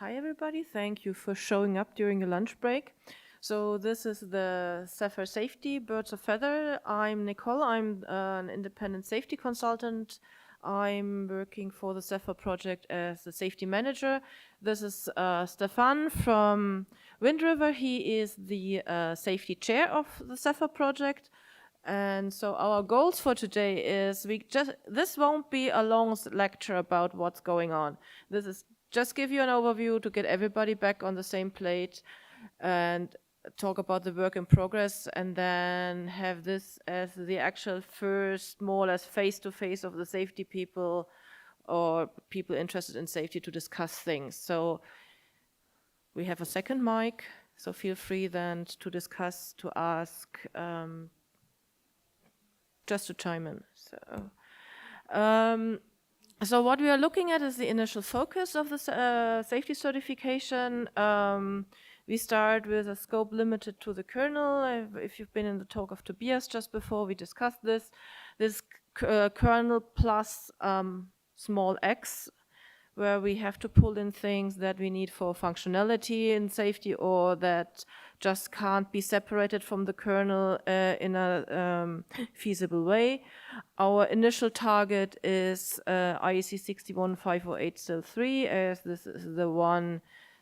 Hi everybody, thank you for showing up during your lunch break. So this is the Zephyr Safety Birds of Feather. I'm Nicole, I'm an independent safety consultant. I'm working for the Zephyr project as the safety manager. This is Stefan from Wind River. He is the safety chair of the Zephyr project. And so our goals for today is this won't be a long lecture about what's going on. This is just give you an overview to get everybody back on the same plate and talk about the work in progress, and then have this as the actual first, more or less face-to-face of the safety people or people interested in safety to discuss things. So we have a second mic, so feel free then to discuss, to ask, just to chime in. So what we are looking at is the initial focus of the safety certification. We start with a scope limited to the kernel. If you've been in the talk of Tobias just before, we discussed this. This kernel plus small x, where we have to pull in things that we need for functionality in safety or that just can't be separated from the kernel in a feasible way. Our initial target is IEC 61508 still 3, as this is the one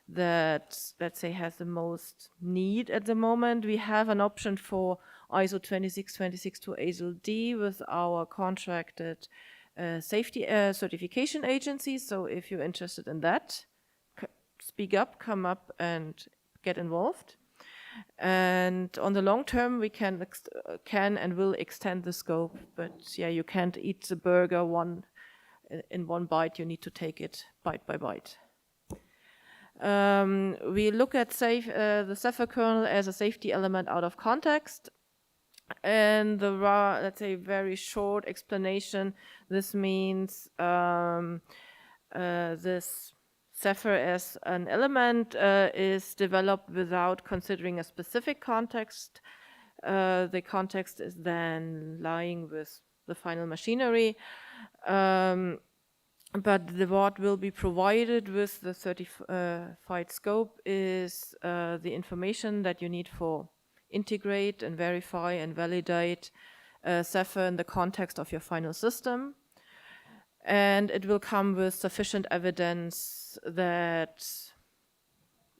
that, let's say, has the most need at the moment. We have an option for ISO 2626 to ASIL D with our contracted safety certification agencies. So if you're interested in that, speak up, come up and get involved. And on the long term, we can and will extend the scope, but yeah, you can't eat the burger in one bite. You need to take it bite by bite. We look at the Zephyr kernel as a safety element out of context. And the let's say, very short explanation, this means this Zephyr as an element is developed without considering a specific context. The context is then lying with the final machinery. But what will be provided with the certified scope is the information that you need for integrate and verify and validate Zephyr in the context of your final system. And it will come with sufficient evidence that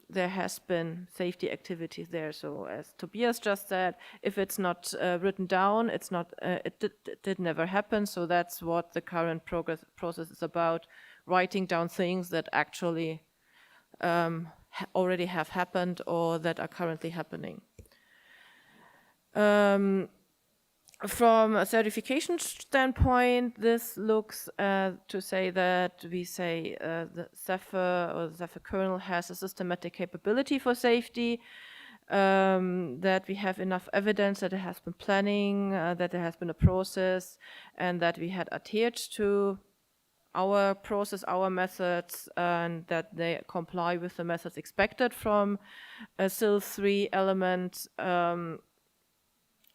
there has been safety activities there. So as Tobias just said, if it's not written down, it's not, it did never happen. So that's what the current process is about, writing down things that actually already have happened or that are currently happening. From a certification standpoint, this looks to say that we say the Zephyr or the Zephyr kernel has a systematic capability for safety, that we have enough evidence that it has been planning, that there has been a process, and that we had adhered to our process, our methods, and that they comply with the methods expected from a SIL 3 element.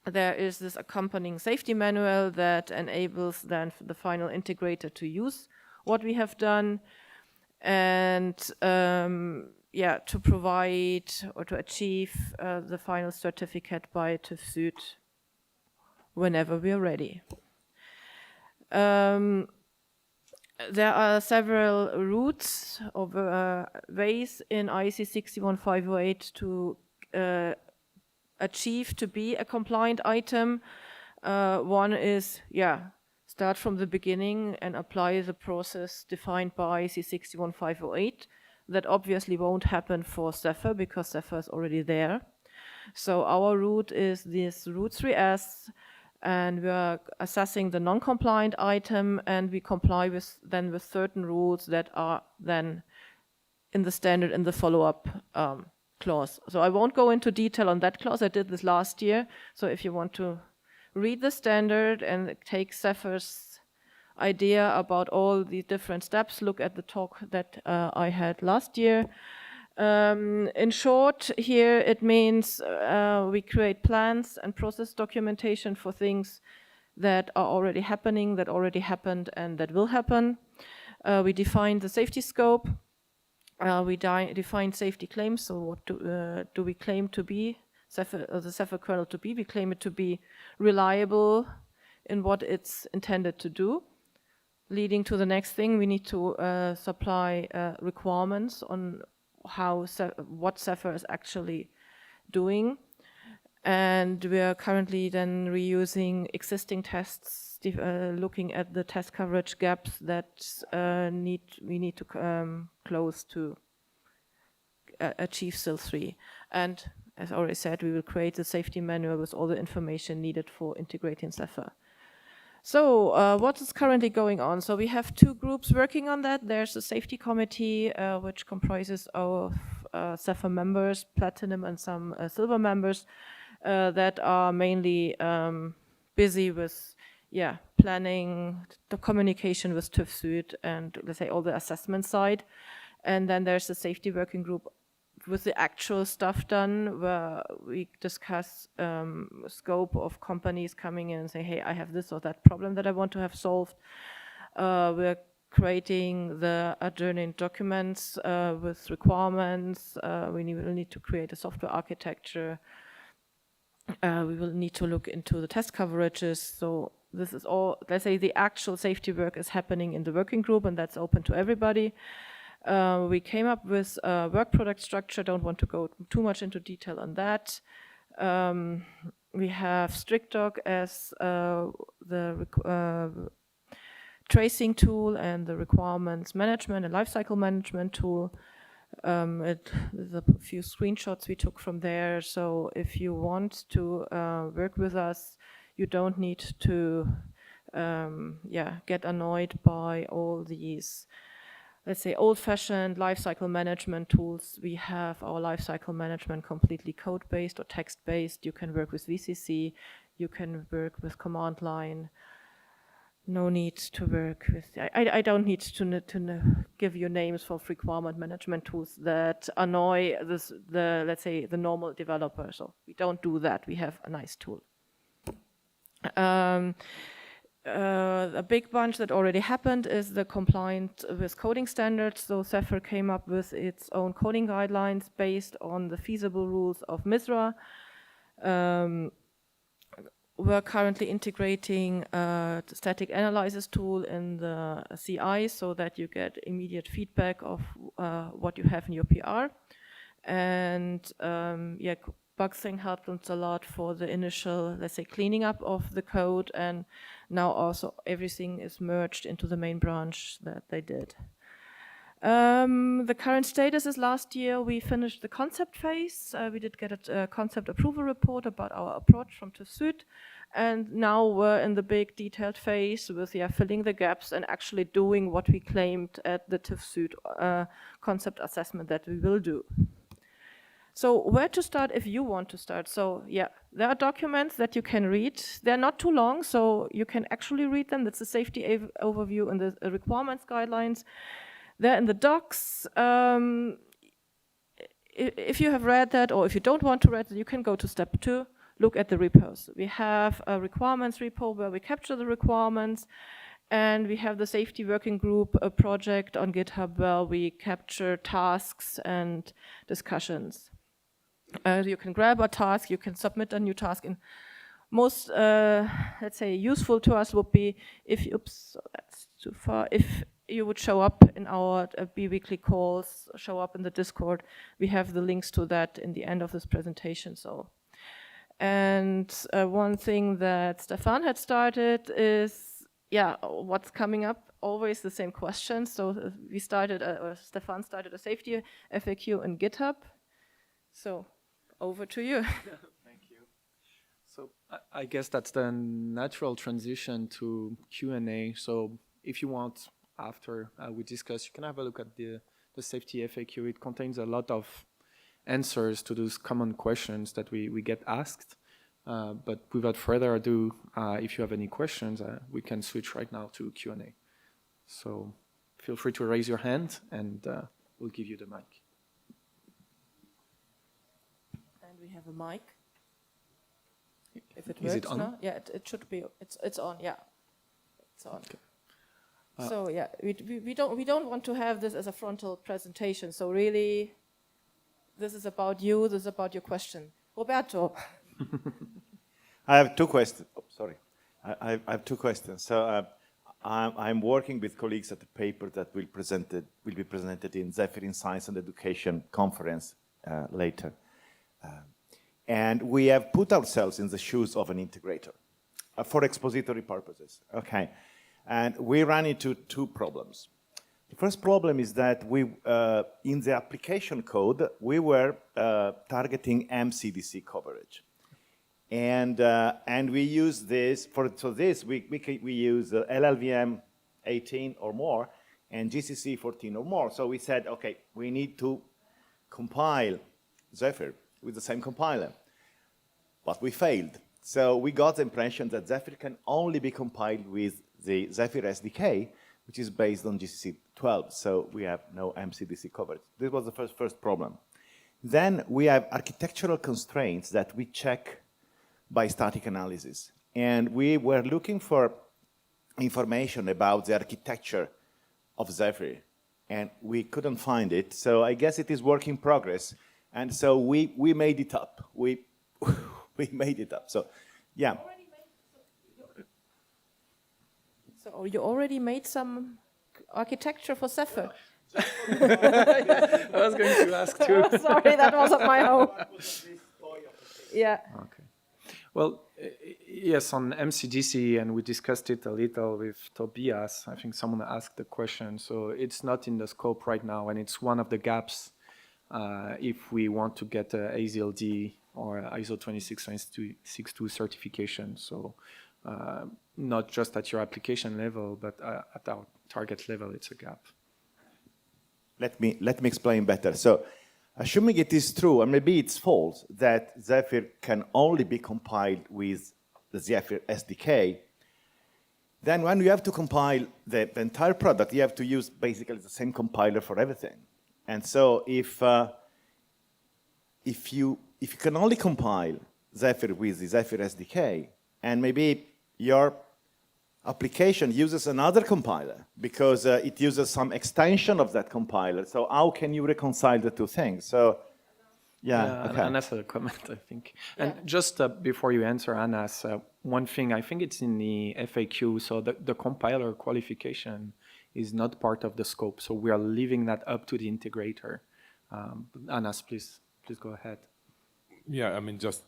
There is this accompanying safety manual that enables then the final integrator to use what we have done, and to provide or to achieve the final certificate by TÜV Süd whenever we are ready. There are several routes or ways in IEC 61508 to achieve to be a compliant item. One is, start from the beginning and apply the process defined by IEC 61508. That obviously won't happen for Zephyr because Zephyr is already there. So our route is this route 3S, and we are assessing the non-compliant item, and we comply with certain rules that are then in the standard in the follow-up clause. So I won't go into detail on that clause. I did this last year. So if you want to read the standard and take Zephyr's idea about all the different steps, look at the talk that I had last year. In short, here it means we create plans and process documentation for things that are already happening, that already happened, and that will happen. We define the safety scope. We define safety claims. So what do we claim to be, the Zephyr kernel to be? We claim it to be reliable in what it's intended to do. Leading to the next thing, we need to supply requirements on what Zephyr is actually doing. And we are currently then reusing existing tests, looking at the test coverage gaps that we need to close to achieve SIL 3. And as I already said, we will create a safety manual with all the information needed for integrating Zephyr. So what is currently going on? So we have 2 groups working on that. There's a safety committee, which comprises of Zephyr members, Platinum and some Silver members, that are mainly busy with planning the communication with TÜV Süd and, let's say, all the assessment side. And then there's the safety working group with the actual stuff done, where we discuss scope of companies coming in and say, hey, I have this or that problem that I want to have solved. We're creating the adjourning documents with requirements. We will need to create a software architecture. We will need to look into the test coverages. So this is all, let's say, the actual safety work is happening in the working group, and that's open to everybody. We came up with a work product structure. Don't want to go too much into detail on that. We have StrictDoc as the tracing tool and the requirements management and lifecycle management tool. There's a few screenshots we took from there. So if you want to work with us, you don't need to get annoyed by all these, let's say, old-fashioned lifecycle management tools. We have our lifecycle management completely code-based or text-based. You can work with VCC. You can work with command line. No need to work with, I don't need to give you names for requirement management tools that annoy let's say, the normal developer. So we don't do that. We have a nice tool. A big bunch that already happened is the compliant with coding standards. So Zephyr came up with its own coding guidelines based on the feasible rules of MISRA. We're currently integrating a static analysis tool in the CI so that you get immediate feedback of what you have in your PR. And Bugsing helped us a lot for the initial, let's say, cleaning up of the code, and now also everything is merged into the main branch that they did. The current status is last year we finished the concept phase. We did get a concept approval report about our approach from TÜV Süd, and now we're in the big detailed phase with filling the gaps and actually doing what we claimed at the TÜV Süd concept assessment that we will do. So where to start if you want to start? So there are documents that you can read. They're not too long, so you can actually read them. That's the safety overview and the requirements guidelines. They're in the docs. If you have read that, or if you don't want to read it, you can go to step 2, look at the repos. We have a requirements repo where we capture the requirements, and we have the safety working group, a project on GitHub where we capture tasks and discussions. You can grab a task, you can submit a new task. And most, let's say, useful to us would be if, oops, that's too far, if you would show up in our bi-weekly calls, show up in the Discord. We have the links to that in the end of this presentation. So, and one thing that Stephane had started is, what's coming up? Always the same questions. So we started, or Stephane started a safety FAQ in GitHub. So over to you. Thank you. So I guess that's the natural transition to Q&A. So if you want, after we discuss, you can have a look at the safety FAQ. It contains a lot of answers to those common questions that we get asked. But without further ado, if you have any questions, we can switch right now to Q&A. So feel free to raise your hand and we'll give you the mic. And we have a mic. If it Is works it on? now? Yeah, it should be. It's on. Yeah, it's on. Okay. So yeah, we don't want to have this as a frontal presentation. So really, this is about you. This is about your question, Roberto. I have two questions. Oh, sorry. I have two questions. So I'm working with colleagues at a paper that will be presented in Zephyr in Science and Education conference later. And we have put ourselves in the shoes of an integrator for expository purposes. Okay. And we ran into two problems. The first problem is that we, in the application code, we were targeting MCDC coverage. And we use this, we use LLVM 18 or more and GCC 14 or more. So we said, okay, we need to compile Zephyr with the same compiler. But we failed. So we got the impression that Zephyr can only be compiled with the Zephyr SDK, which is based on GCC 12. So we have no MCDC coverage. This was the first problem. Then we have architectural constraints that we check by static analysis. And we were looking for information about the architecture of Zephyr, and we couldn't find it. So I guess it is work in progress. And so we made it up. We made it up. So, yeah. So you already made some architecture for Zephyr. I was going to ask too. Sorry, that wasn't my own. Yeah. Okay. Well, yes, on MCDC, and we discussed it a little with Tobias. I think someone asked the question. So it's not in the scope right now, and it's one of the gaps if we want to get AZLD or ISO 26262 certification. So not just at your application level, but at our target level, it's a gap. Let me explain better. So, assuming it is true, and maybe it's false, that Zephyr can only be compiled with the Zephyr SDK, then when you have to compile the entire product, you have to use basically the same compiler for everything. And so if you can only compile Zephyr with the Zephyr SDK, and maybe your application uses another compiler because it uses some extension of that compiler. So how can you reconcile the two things? So, yeah. Okay. Anna's had a comment, I think. And just before you answer, Anna's, one thing, I think it's in the FAQ, so the compiler qualification is not part of the scope. So we are leaving that up to the integrator. Anna's, please go ahead. Yeah, I mean, just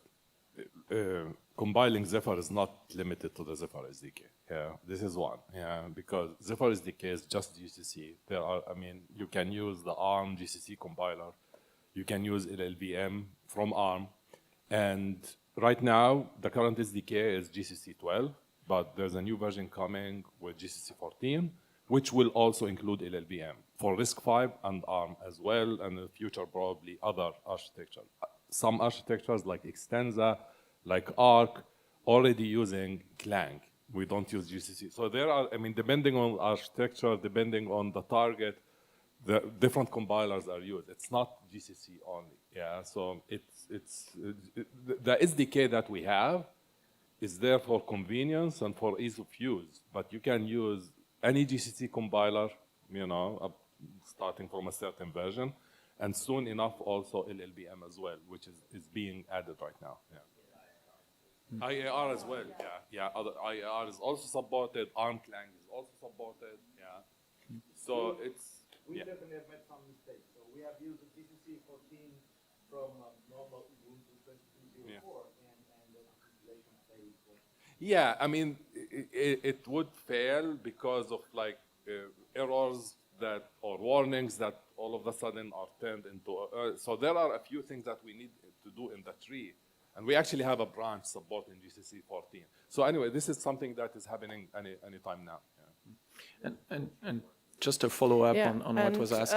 compiling Zephyr is not limited to the Zephyr SDK. Yeah, this is one. Yeah, because Zephyr SDK is just GCC. There are, I mean, you can use the ARM GCC compiler. You can use LLVM from ARM. And right now, the current SDK is GCC 12, but there's a new version coming with GCC 14, which will also include LLVM for RISC-V and ARM as well, and in the future probably other architectures. Some architectures like Extensa, like ARC, already using Clang. We don't use GCC. So there are, I mean, depending on architecture, depending on the target, the different compilers are used. It's not GCC only. Yeah, so the SDK that we have is there for convenience and for ease of use. But you can use any GCC compiler, you know, starting from a certain version, and soon enough also LLVM as well, which is being added right now. Yeah. IAR as well, yeah. Other IAR is also supported. ARM Clang is also supported, yeah. So it's We definitely have made some mistakes. So we have used the GCC 14 from normal Ubuntu 22.04, and the compilation failed. yeah. I mean, it would fail because of like errors that or warnings that all of a sudden are turned into. So there are a few things that we need to do in the tree. And we actually have a branch supporting GCC 14. So anyway, this is something that is happening any time now. Yeah. And just to follow up on what was asked.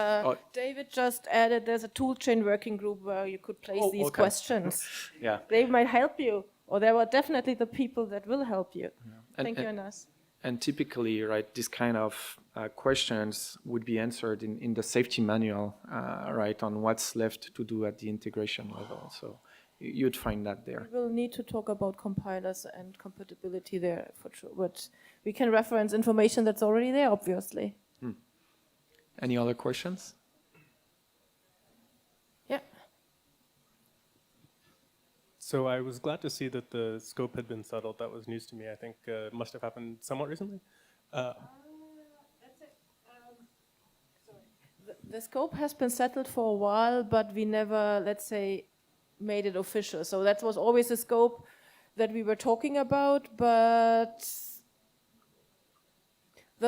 David just added there's a toolchain working group where you could place these questions. Yeah. They might help you, or there are definitely the people that will help you. Yeah. Thank you, Anas. And typically, right, this kind of questions would be answered in the safety manual, right, on what's left to do at the integration level. So you'd find that there. We will need to talk about compilers and compatibility there for sure, but we can reference information that's already there, obviously. Any other questions? Yeah. So I was glad to see that the scope had been settled. That was news to me. I think it must have happened somewhat recently. The scope has been settled for a while, but we never, let's say, made it official. So that was always the scope that we were talking about, but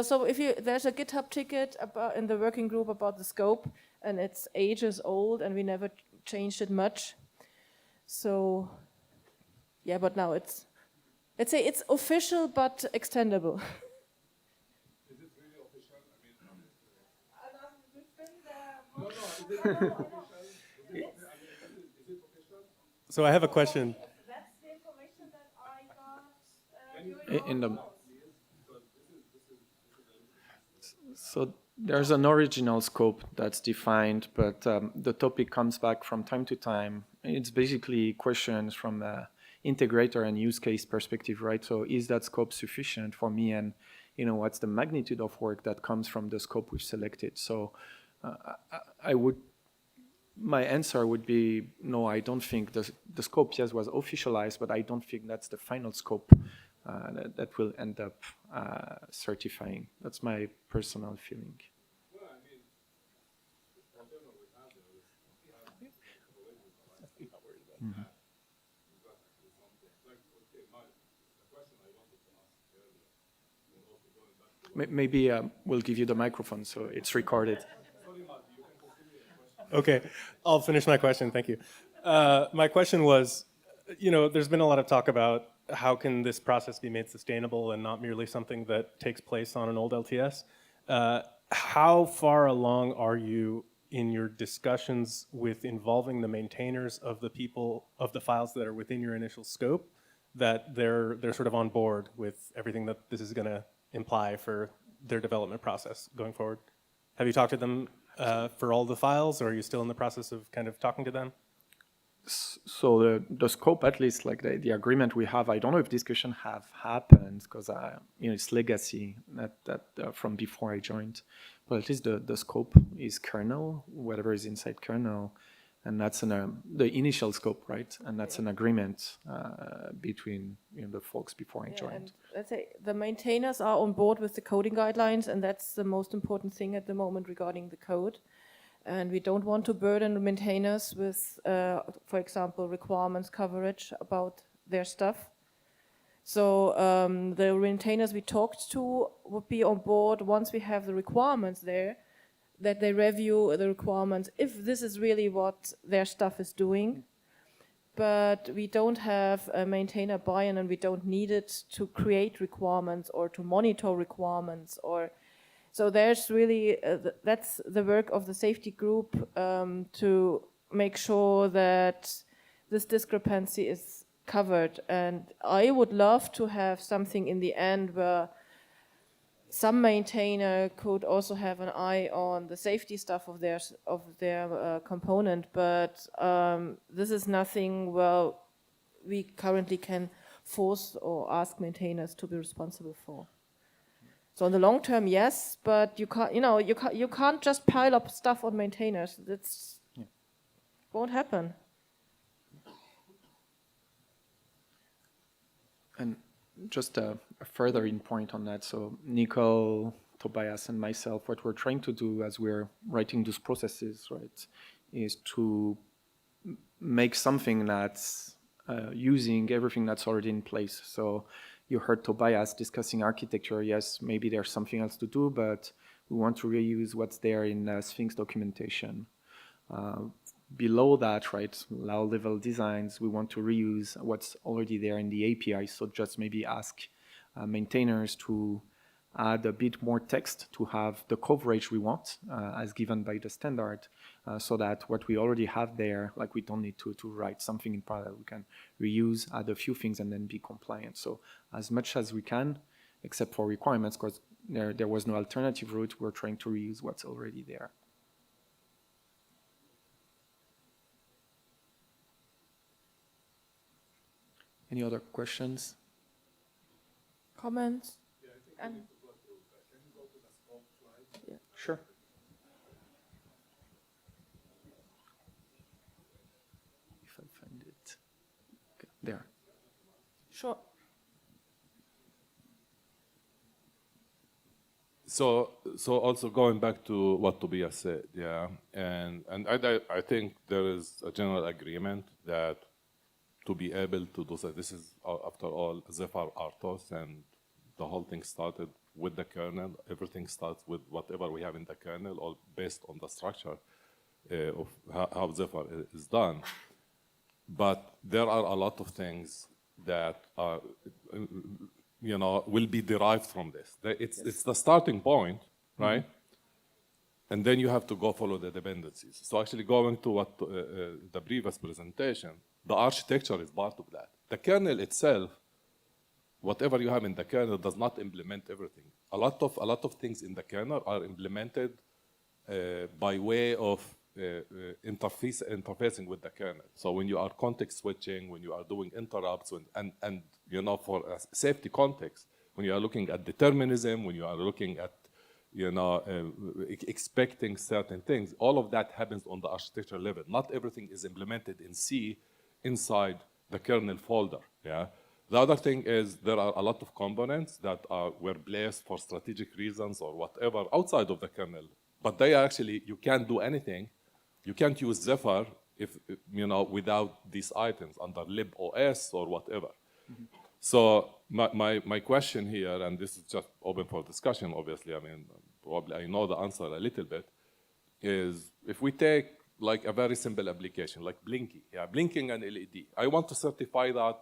so if there's a GitHub ticket about in the working group about the scope, and it's ages old, and we never changed it much. So yeah, but now let's say it's official but extendable. Is it really official? I mean, is it official? So I have a question. That's the information that I got In the So there's an original scope that's defined, but the topic comes back from time to time. It's basically questions from the integrator and use case perspective, right? So is that scope sufficient for me, and what's the magnitude of work that comes from the scope we've selected? So my answer would be no. I don't think the scope, yes, was officialized, but I don't think that's the final scope that will end up certifying. That's my personal feeling. Well, I mean, whatever we have there is, I'm not worried about that. Exactly something. Like, okay, the question I wanted to ask earlier, and also going back to Maybe we'll give you the microphone so it's recorded. Okay, I'll finish my question. Thank you. My question was, there's been a lot of talk about how can this process be made sustainable and not merely something that takes place on an old LTS. How far along are you in your discussions with involving the maintainers of the files that are within your initial scope, that they're sort of on board with everything that this is going to imply for their development process going forward? Have you talked to them for all the files, or are you still in the process of kind of talking to them? So the scope, at least like the agreement we have, I don't know if discussion have happened because it's legacy that from before I joined, but at least the scope is kernel, whatever is inside kernel, and that's the initial scope, right? And that's an agreement between the folks before I joined. And let's say the maintainers are on board with the coding guidelines, and that's the most important thing at the moment regarding the code. And we don't want to burden the maintainers with, for example, requirements coverage about their stuff. So the maintainers we talked to would be on board once we have the requirements there, that they review the requirements if this is really what their stuff is doing. But we don't have a maintainer buy-in, and we don't need it to create requirements or to monitor requirements or. So there's really, that's the work of the safety group to make sure that this discrepancy is covered. And I would love to have something in the end where some maintainer could also have an eye on the safety stuff of their component. But this is nothing we currently can force or ask maintainers to be responsible for. So in the long term, yes, but you can't just pile up stuff on maintainers. That's won't happen. And just a further in point on that. So Nicole, Tobias, and myself, what we're trying to do as we're writing those processes, right, is to make something that's using everything that's already in place. So you heard Tobias discussing architecture. Yes, maybe there's something else to do, but we want to reuse what's there in Sphinx documentation. Below that, right, low-level designs, we want to reuse what's already there in the API. So just maybe ask maintainers to add a bit more text to have the coverage we want as given by the standard, so that what we already have there, like we don't need to write something in parallel. We can reuse, add a few things, and then be compliant. So as much as we can, except for requirements, because there was no alternative route, we're trying to reuse what's already there. Any other questions? Comments? Sure. If I find it. Okay, there. Sure. So also going back to what Tobias said, yeah, and I think there is a general agreement that to be able to do so, this is after all Zephyr RTOS, and the whole thing started with the kernel. Everything starts with whatever we have in the kernel, all based on the structure of how Zephyr is done. But there are a lot of things that are, will be derived from this. It's the starting point, right? And then you have to go follow the dependencies. So actually going to what the previous presentation, the architecture is part of that. The kernel itself, whatever you have in the kernel, does not implement everything. A lot of things in the kernel are implemented by way of interfacing with the kernel. So when you are context switching, when you are doing interrupts, and for a safety context, when you are looking at determinism, when you are looking at expecting certain things, all of that happens on the architecture level. Not everything is implemented in C inside the kernel folder. Yeah. The other thing is there are a lot of components that were placed for strategic reasons or whatever outside of the kernel, but they actually, you can't do anything. You can't use Zephyr without these items under libOS or whatever. Mm-hmm. So my question here, and this is just open for discussion, obviously, I mean, probably I know the answer a little bit, is if we take like a very simple application, like Blinky, blinking an LED. I want to certify that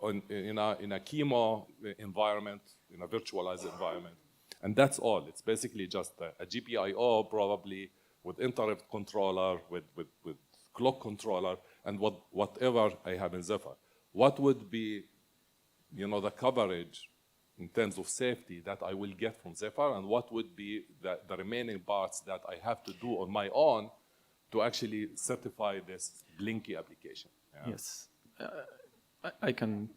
in a chemo environment, in a virtualized environment. And that's all. It's basically just a GPIO, probably, with interrupt controller, with clock controller, and whatever I have in Zephyr. What would be, the coverage in terms of safety that I will get from Zephyr, and what would be the remaining parts that I have to do on my own to actually certify this Blinky application? Yeah. Yes. I can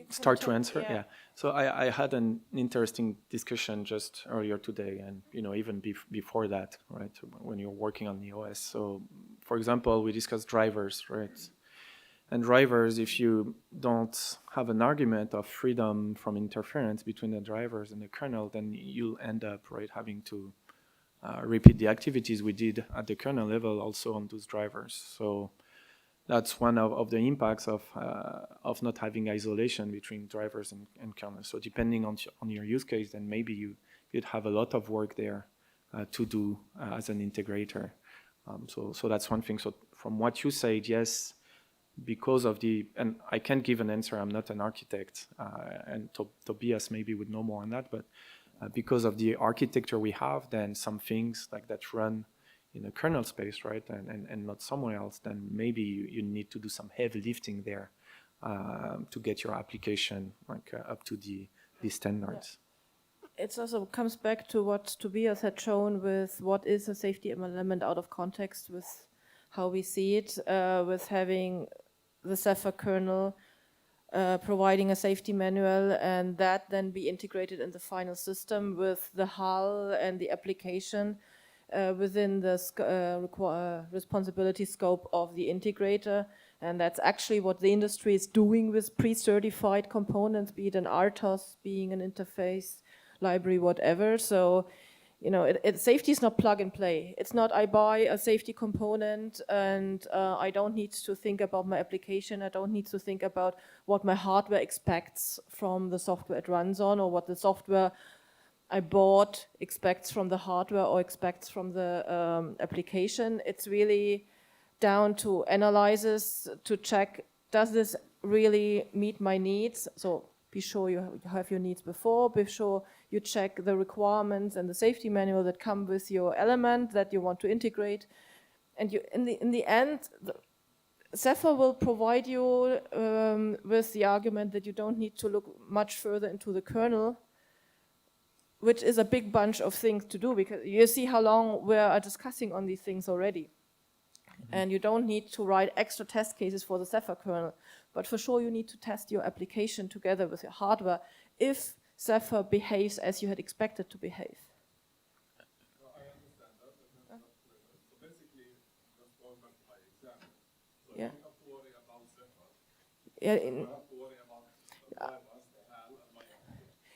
start to answer. Yeah. So I had an interesting discussion just earlier today, and even before that, right? When you're working on the OS. So, for example, we discussed drivers, right? And drivers, if you don't have an argument of freedom from interference between the drivers and the kernel, then you'll end up having to repeat the activities we did at the kernel level also on those drivers. So that's one of the impacts of not having isolation between drivers and kernel. So depending on your use case, then maybe you'd have a lot of work there to do as an integrator. So that's one thing. So from what you said, yes, because of and I can't give an answer, I'm not an architect, and Tobias maybe would know more on that, but because of the architecture we have, then some things like that run in a kernel space, right, and not somewhere else, then maybe you need to do some heavy lifting there to get your application up to the standards. Yeah. It also comes back to what Tobias had shown with what is a safety element out of context with how we see it, with having the Zephyr kernel providing a safety manual, and that then be integrated in the final system with the hull and the application within the responsibility scope of the integrator. And that's actually what the industry is doing with pre-certified components, be it an RTOS, being an interface library, whatever. So, safety is not plug and play. It's not I buy a safety component and I don't need to think about my application. I don't need to think about what my hardware expects from the software it runs on, or what the software I bought expects from the hardware or expects from the application. It's really down to analysis to check, does this really meet my needs? So be sure you have your needs before, be sure you check the requirements and the safety manual that come with your element that you want to integrate. And in the end, Zephyr will provide you with the argument that you don't need to look much further into the kernel, which is a big bunch of things to do, because you see how long we are discussing on these things already. And you don't need to write extra test cases for the Zephyr kernel. But for sure, you need to test your application together with your hardware if Zephyr behaves as you had expected to behave. Yeah. Yeah,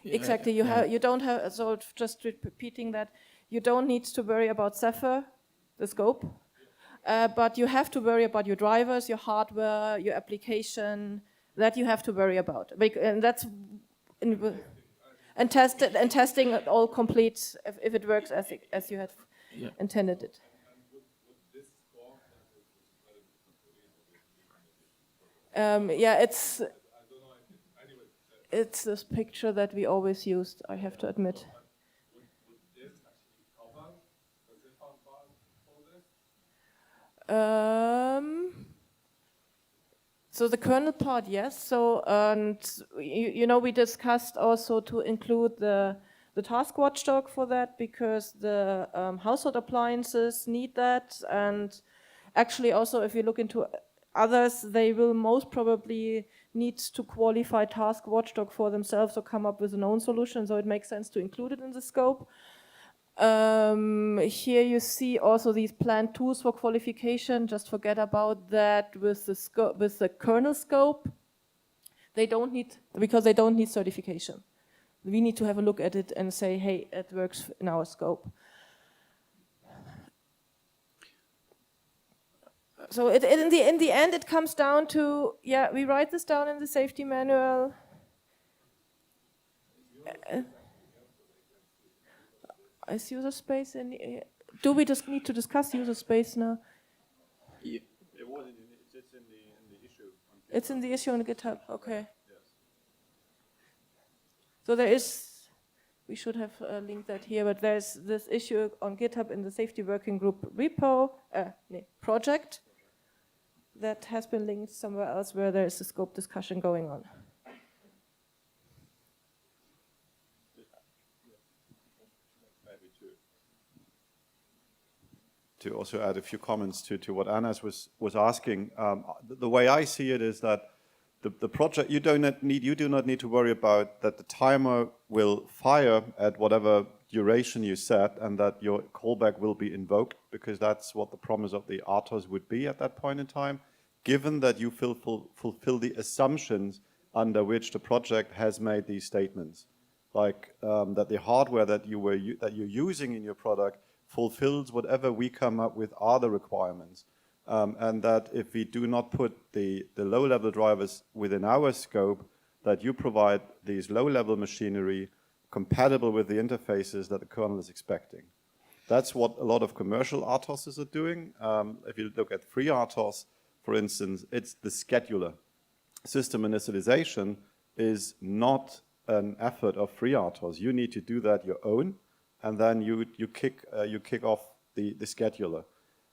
exactly. You don't have, so just repeating that, you don't need to worry about Zephyr, the scope, but you have to worry about your drivers, your hardware, your application. That you have to worry about, and that's and testing it all complete if it works as you had intended it. Yeah, it's this picture that we always used, I have to admit. So the kernel part, yes. So, and you know, we discussed also to include the task watchdog for that because the household appliances need that. And actually also, if you look into others, they will most probably need to qualify task watchdog for themselves or come up with an own solution. So it makes sense to include it in the scope. Here you see also these planned tools for qualification. Just forget about that with the scope, with the kernel scope. They don't need, because they don't need certification. We need to have a look at it and say, hey, it works in our scope. So in the end, it comes down to, yeah, we write this down in the safety manual. Is user space in? Do we just need to discuss user space now? It was it's in the issue. It's in the issue on GitHub. Okay. Yes. So there is. We should have linked that here, but there's this issue on GitHub in the safety working group repo project that has been linked somewhere else where there is a scope discussion going on. To also add a few comments to what Anas was asking, the way I see it is that the project, you do not need to worry about that the timer will fire at whatever duration you set and that your callback will be invoked, because that's what the promise of the RTOS would be at that point in time, given that you fulfill the assumptions under which the project has made these statements, like that the hardware that you're using in your product fulfills whatever we come up with are the requirements. And that if we do not put the low-level drivers within our scope, that you provide these low-level machinery compatible with the interfaces that the kernel is expecting. That's what a lot of commercial RTOSs are doing. If you look at free RTOS, for instance, it's the scheduler. System initialization is not an effort of free RTOS. You need to do that your own, and then you kick off the scheduler.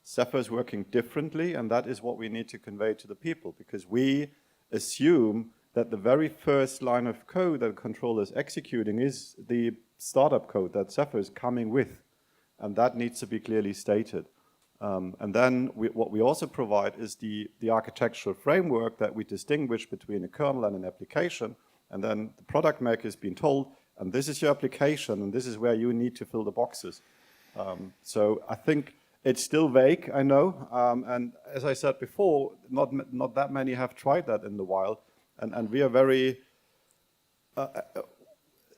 Zephyr is working differently, and that is what we need to convey to the people, because we assume that the very first line of code that the controller is executing is the startup code that Zephyr is coming with, and that needs to be clearly stated. And then what we also provide is the architectural framework that we distinguish between a kernel and an application, and then the product maker is being told, and this is your application, and this is where you need to fill the boxes. So I think it's still vague, I know, and as I said before, not that many have tried that in the wild, and we are very,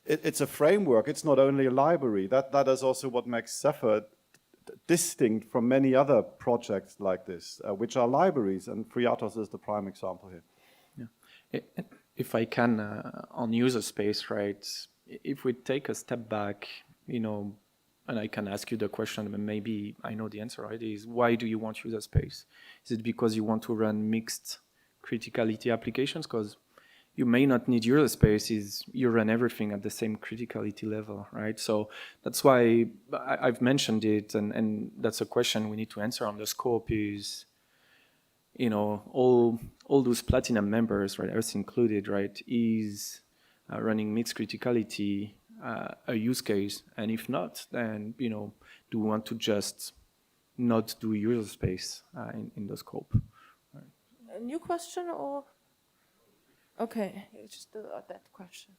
it's a framework, it's not only a library. That is also what makes Zephyr distinct from many other projects like this, which are libraries, and FreeRTOS is the prime example here. Yeah. If I can, on user space, right, if we take a step back, you know, and I can ask you the question, but maybe I know the answer, right, is why do you want user space? Is it because you want to run mixed criticality applications? Because you may not need user space, is you run everything at the same criticality level, right? So that's why I've mentioned it, and that's a question we need to answer on the scope is, you know, all those platinum members, right, us included, right, is running mixed criticality a use case? And if not, then, you know, do we want to just not do user space in the scope. A new question or? Okay, just that question.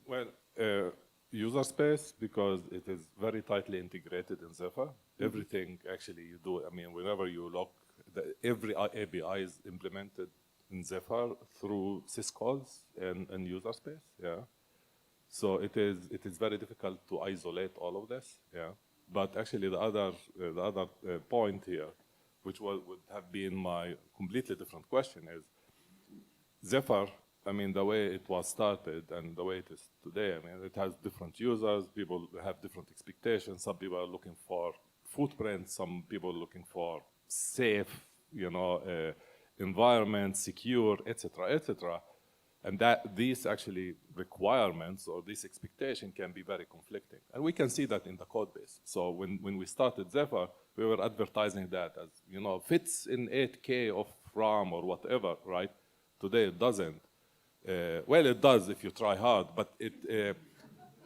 Well, user space, because it is very tightly integrated in Zephyr. Everything actually you do, I mean, whenever you look, every API is implemented in Zephyr through syscalls and user space, yeah. So it is very difficult to isolate all of this, yeah. But actually the other point here, which would have been my completely different question, is Zephyr, I mean, the way it was started and the way it is today, I mean, it has different users, people have different expectations. Some people are looking for footprint, some people are looking for safe, you know, environment, secure, etc., etc. And that these actually requirements or this expectation can be very conflicting. And we can see that in the code base. So when we started Zephyr, we were advertising that as, you know, fits in 8K of RAM or whatever, right? Today it doesn't. Well, it does if you try hard, but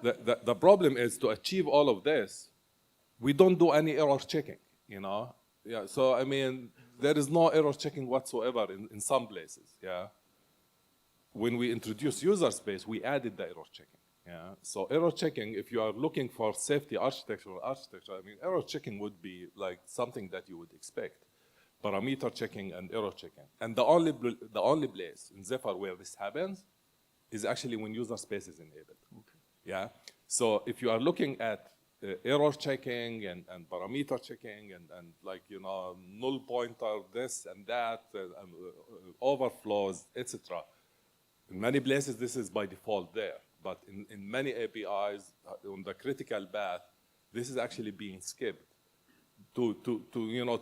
the problem is to achieve all of this, we don't do any error checking, you know? Yeah, so I mean, there is no error checking whatsoever in some places, yeah? When we introduced user space, we added the error checking, yeah? So error checking, if you are looking for safety architecture, I mean, error checking would be like something that you would expect. Parameter checking and error checking. And the only place in Zephyr where this happens is actually when user space is enabled. Okay. Yeah. So if you are looking at error checking and parameter checking and like, you know, null pointer, this and that, overflows, etc. In many places, this is by default there. But in many APIs, on the critical path, this is actually being skipped. To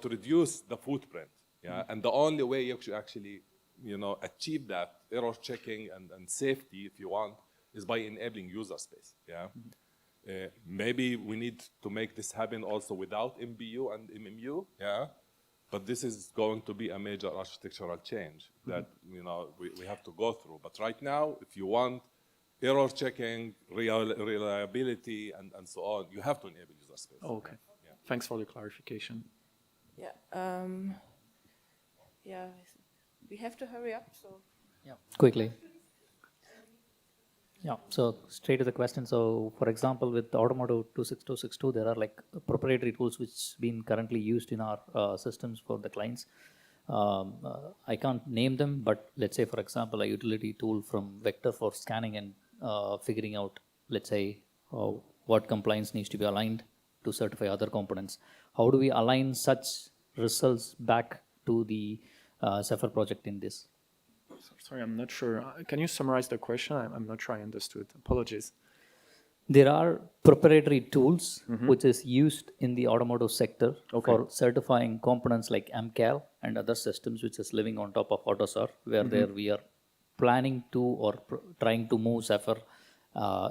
reduce the footprint, yeah, and the only way you actually, you know, achieve that error checking and safety, if you want, is by enabling user space, yeah. Maybe we need to make this happen also without MBU and MMU, yeah. But this is going to be a major architectural change that you know we have to go through. But right now, if you want error checking, reliability, and so on, you have to enable user space. Okay. Thanks for the clarification. Yeah. Yeah. We have to hurry up. So. Yeah. Quickly. Yeah. So straight to the question. So, for example, with Automotive 26262, there are like proprietary tools which been currently used in our systems for the clients. I can't name them, but let's say, for example, a utility tool from Vector for scanning and figuring out, let's say, what compliance needs to be aligned to certify other components. How do we align such results back to the Zephyr project in this? Sorry, I'm not sure. Can you summarize the question? I'm not sure I understood. Apologies. There are proprietary tools which is used in the automotive sector for certifying components like MCAL and other systems which is living on top of AutoSAR, where there we are planning to or trying to move Zephyr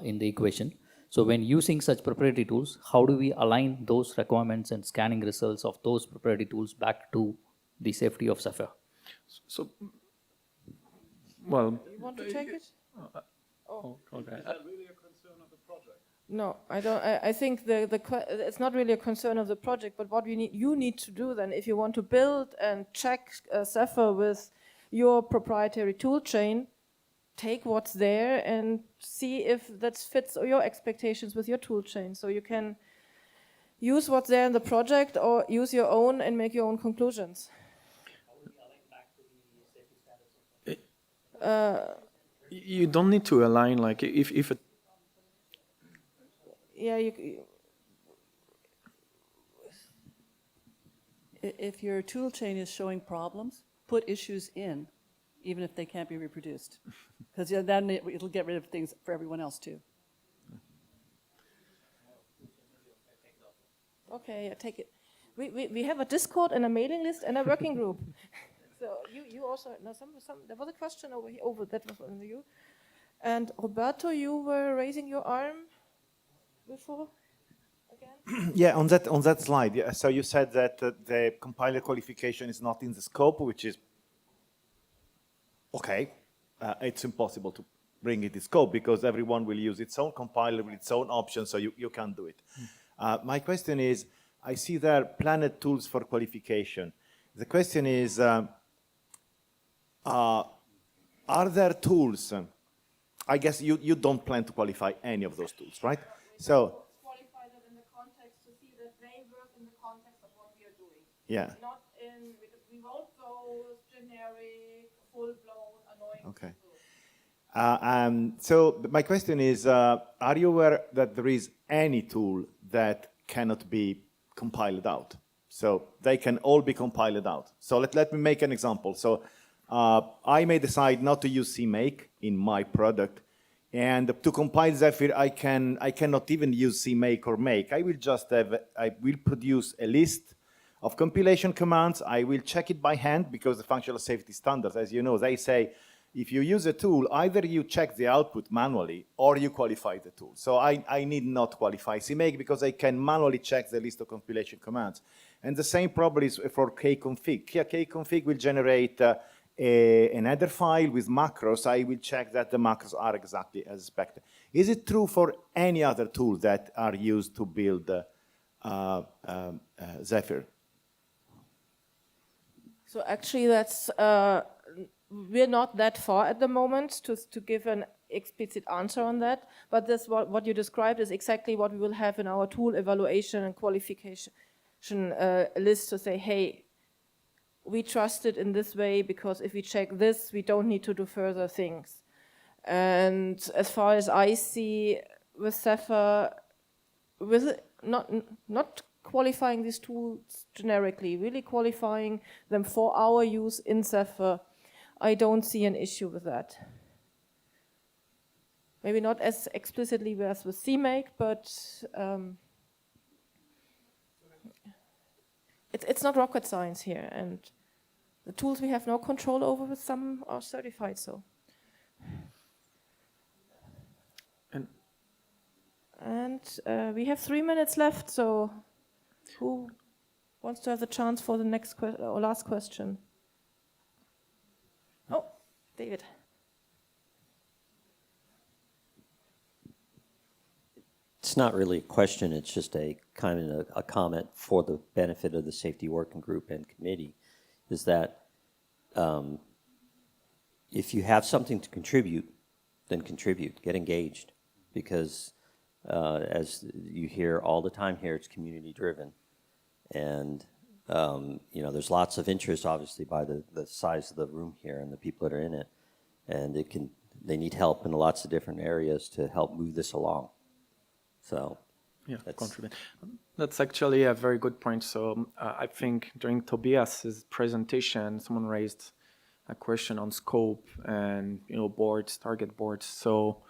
in the equation. So when using such proprietary tools, how do we align those requirements and scanning results of those proprietary tools back to the safety of Zephyr? So, well... You want to take it? Okay. Is that really a concern of the project? No, I don't. I think it's not really a concern of the project, but what you need to do then, if you want to build and check Zephyr with your proprietary tool chain, take what's there and see if that fits your expectations with your tool chain. So you can use what's there in the project or use your own and make your own conclusions. How do we align back to the safety standards of You don't need to align, like, if it... Yeah, if your tool chain is showing problems, put issues in, even if they can't be reproduced. Because then it'll get rid of things for everyone else too. Okay, I take it. We have a Discord and a mailing list and a working group. So you also no some there was a question over here that was on you. And Roberto, you were raising your arm before again? Yeah, on that slide. Yeah, so you said that the compiler qualification is not in the scope, which is okay. It's impossible to bring it in scope because everyone will use its own compiler with its own options, so you can't do it. My question is, I see there Planet tools for qualification. The question is, are there tools? I guess you don't plan to qualify any of those tools, right? So Qualify that in the context to see that they work in the context of what we are doing. yeah, Not in, because we won't go generic, full-blown, annoying. okay. So my question is, are you aware that there is any tool that cannot be compiled out? So they can all be compiled out. So let me make an example. So I may decide not to use CMake in my product, and to compile Zephyr, I cannot even use CMake or make. I will produce a list of compilation commands. I will check it by hand because the functional safety standards, as you know, they say if you use a tool, either you check the output manually or you qualify the tool. So I need not qualify CMake because I can manually check the list of compilation commands. And the same probably is for kconfig. Kconfig will generate an header file with macros. I will check that the macros are exactly as expected. Is it true for any other tool that are used to build Zephyr? So actually that's, we're not that far at the moment to give an explicit answer on that, but this what you described is exactly what we will have in our tool evaluation and qualification list to say, hey, we trust it in this way because if we check this, we don't need to do further things. And as far as I see with Zephyr, with not qualifying these tools generically, really qualifying them for our use in Zephyr, I don't see an issue with that. Maybe not as explicitly as with CMake, but it's not rocket science here, and the tools we have no control over, with some are certified so. And we have 3 minutes left, so who wants to have the chance for the next or last question? Oh, David. It's not really a question, it's just a kind of a comment for the benefit of the safety working group and committee, is that if you have something to contribute, then contribute, get engaged, because as you hear all the time here, it's community driven. And you know, there's lots of interest obviously by the size of the room here and the people that are in it. And they need help in lots of different areas to help move this along. So yeah, contribute. That's actually a very good point. So I think during Tobias's presentation, someone raised a question on scope and boards, target boards. So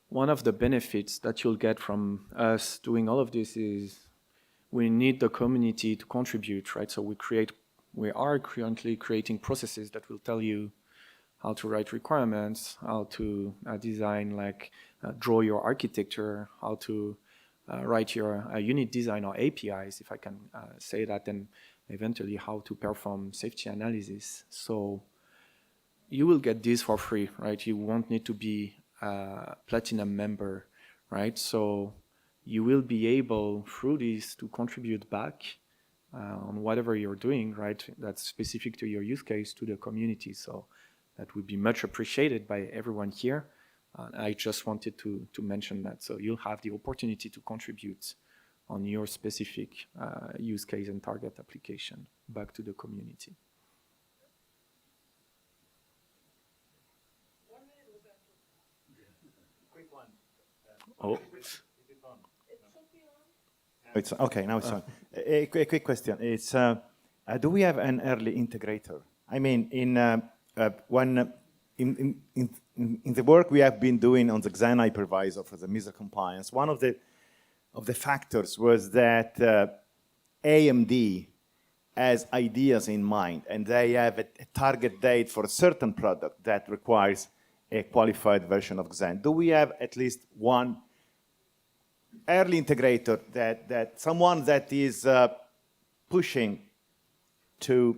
one of the benefits that you'll get from us doing all of this is we need the community to contribute, right? So we are currently creating processes that will tell you how to write requirements, how to design, draw your architecture, how to write your unit design or APIs, if I can say that, and eventually how to perform safety analysis. So you will get this for free, right? You won't need to be a platinum member, right? So you will be able, through this, to contribute back on whatever you're doing, right? That's specific to your use case, to the community. So that would be much appreciated by everyone here. I just wanted to mention that. So you'll have the opportunity to contribute on your specific use case and target application back to the community. Oh. It's okay. Now it's on. A quick question. It's do we have an early integrator? I mean, in the work we have been doing on the Xen hypervisor for the MISA compliance, one of the factors was that AMD has ideas in mind, and they have a target date for a certain product that requires a qualified version of Xen. Do we have at least one early integrator that someone that is pushing to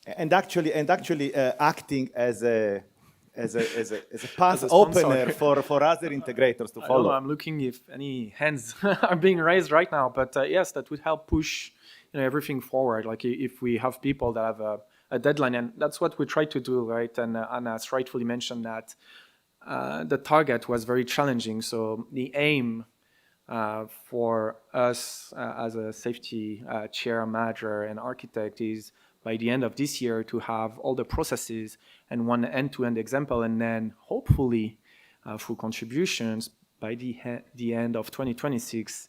and actually acting as a as a path As a sponsor. opener for other integrators to I don't follow. know, I'm looking if any hands are being raised right now, but yes, that would help push everything forward. Like if we have people that have a deadline, and that's what we try to do, right? And Anna's rightfully mentioned that the target was very challenging. So the aim for us as a safety chair, manager, and architect is by the end of this year to have all the processes and one end-to-end example, and then hopefully through contributions by the end of 2026,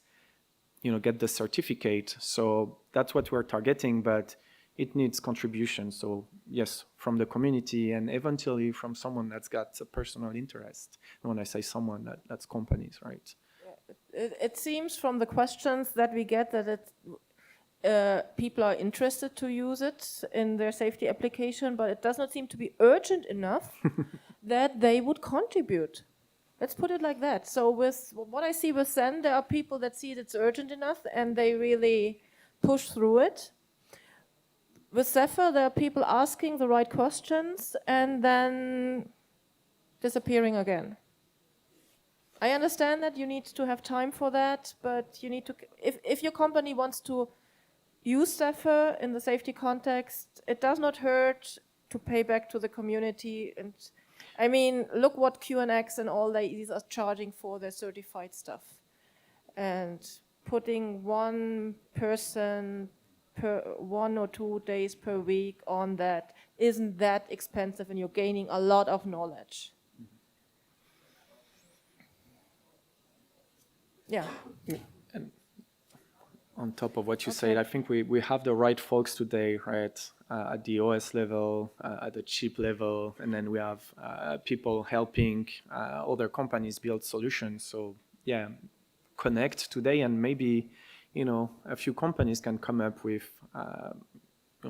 get the certificate. So that's what we're targeting, but it needs contribution. So yes, from the community and eventually from someone that's got a personal interest. And when I say someone, that's companies, right? It seems from the questions that we get that people are interested to use it in their safety application, but it does not seem to be urgent enough that they would contribute. Let's put it like that. So with what I see with Zen, there are people that see it's urgent enough and they really push through it. With Zephyr, there are people asking the right questions and then disappearing again. I understand that you need to have time for that, but you need to, if your company wants to use Zephyr in the safety context, it does not hurt to pay back to the community. And I mean, look what QNX and all these are charging for their certified stuff. And putting one person per 1 or 2 days per week on that isn't that expensive, and you're gaining a lot of knowledge. Yeah. And on top of what you said, I think we have the right folks today, right? At the OS level, at the chip level, and then we have people helping other companies build solutions. So yeah, connect today, and maybe a few companies can come up with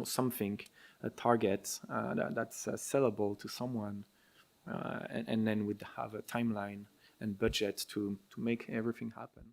something, a target that's sellable to someone, and then we'd have a timeline and budget to make everything happen.